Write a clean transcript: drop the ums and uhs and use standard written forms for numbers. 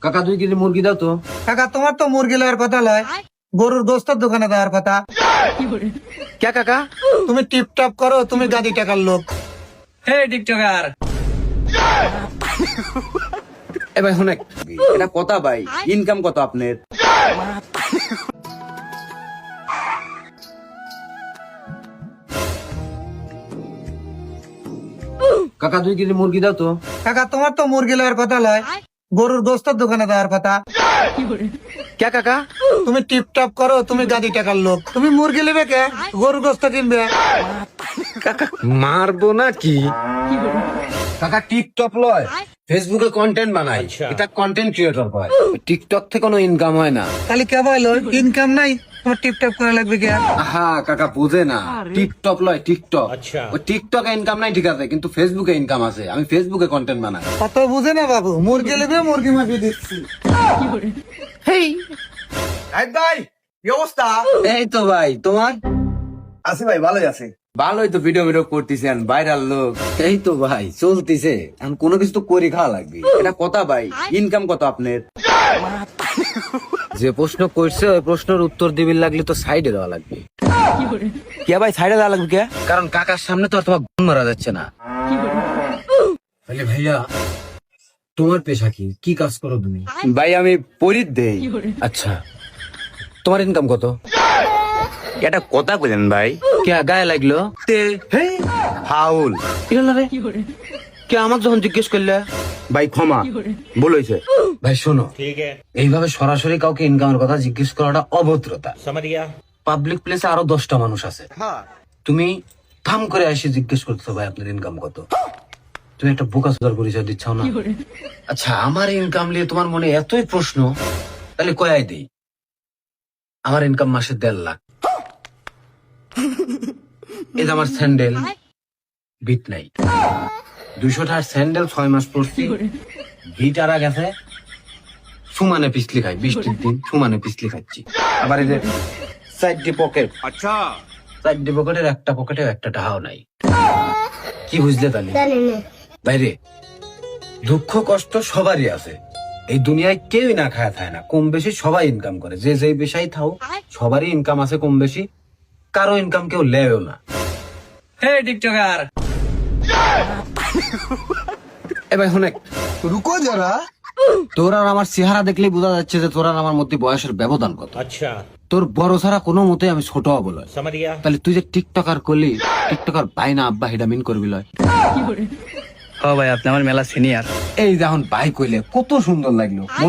কাকা 2 কেজি মুরগি দাও তো। কাকা তোমার তো মুরগি লওয়ার কথা লয়, গরুর গোস্তের দোকানে দেওয়ার কথা। কে কাকা? তুমি টিপটপ করো, তুমি গাদি টাকার লোক। হে টিকটকার, এ ভাই শুনে, এটা কথা ভাই, ইনকাম কত আপনার? কাকা 2 কেজি মুরগি দাও তো। কাকা তোমার তো মুরগি লওয়ার কথা লয়, গরুর গোস্তের দোকানে দেওয়ার কথা। কে কাকা? তুমি টিপটপ করো, তুমি গাদি টাকার লোক। তুমি মুরগি নেবে কে, গরুর গোস্ত কিনবে? মারবো না কি? কাকা টিকটক লয়, ফেসবুকে কন্টেন্ট বানাই, এটা কন্টেন্ট ক্রিয়েটর হয়। টিকটক থেকে কোনো ইনকাম হয় না। তাহলে কে বলো ইনকাম নাই, তোমার টিপটপ করা লাগবে কে? হ্যাঁ কাকা বুঝে না, টিকটক লয় টিকটক। ওই টিকটকে ইনকাম নাই ঠিক আছে, কিন্তু ফেসবুকে ইনকাম আছে। আমি ফেসবুকে কন্টেন্ট বানাই। কত বুঝে না বাবু, মুরগি নেবে, মুরগি মাপিয়ে দিচ্ছি। হেই ভাই কি অবস্থা? এই তো ভাই, তোমার? আছি ভাই, ভালোই আছি। ভালোই তো, ভিডিও করতেছেন, ভাইরাল লোক। এই তো ভাই চলতেছে, এখন কোনো কিছু তো করে খাওয়া লাগবে। এটা কথা ভাই, ইনকাম কত আপনার? যে প্রশ্ন করছে ওই প্রশ্নের উত্তর দিবির লাগলে তো সাইডে দেওয়া লাগবে। কে ভাই সাইডে দেওয়া লাগবে কে? কারণ কাকার সামনে তো আর তোমার গুণ মারা যাচ্ছে না। তাহলে ভাইয়া তোমার পেশা কি, কি কাজ করো তুমি? ভাই আমি পরিত দেই। আচ্ছা, তোমার ইনকাম কত? এটা কথা বলেন ভাই। কে গায়ে লাগলো? হাউল কে আমাকে যখন জিজ্ঞেস করলে? ভাই ক্ষমা, ভুল হয়েছে। ভাই শোনো, এইভাবে সরাসরি কাউকে ইনকামের কথা জিজ্ঞেস করাটা অভদ্রতা। পাবলিক প্লেসে আরো 10টা মানুষ আছে, তুমি থাম করে এসে জিজ্ঞেস করছো ভাই আপনার ইনকাম কত? তুমি একটা বোকা সুদার পরিচয় দিচ্ছ না। আচ্ছা, আমার ইনকাম নিয়ে তোমার মনে এতই প্রশ্ন, তাহলে কয়াই দিই। আমার ইনকাম মাসে 1.5 লাখ। এই যে আমার স্যান্ডেল, বিট নাই। 200 টাকার স্যান্ডেল 6 মাস পরছি, ভিট আরা গেছে। সুমানে পিছলি খাই, বৃষ্টির দিন সুমানে পিছলি খাচ্ছি। আবার এই যে সাইডটি পকেট, সাইডটি পকেটের একটা পকেটেও একটা টাকাও নাই। কি বুঝলে তাহলে? বাইরে দুঃখ কষ্ট সবারই আছে, এই দুনিয়ায় কেউই না খায় থাকে না, কম বেশি সবাই ইনকাম করে। যে যেই পেশাই থাও সবারই ইনকাম আছে কম বেশি, কারো ইনকাম কেউ লেও না। হে টিকটকার, এবার শুনে, রুকো যারা। তোর আর আমার চেহারা দেখলেই বোঝা যাচ্ছে যে তোর আর আমার মধ্যে বয়সের ব্যবধান কত। अच्छा তোর বড় ছাড়া কোনো মতে আমি ছোট হবো লয়। समझ गया। তাহলে তুই যে টিকটকার করলি, টিকটকার ভাই না আব্বা হিডা মিন করবি লয়। ও ভাই আপনি আমার মেলা সিনিয়র। এই যখন ভাই কইলে কত সুন্দর লাগলো, মনে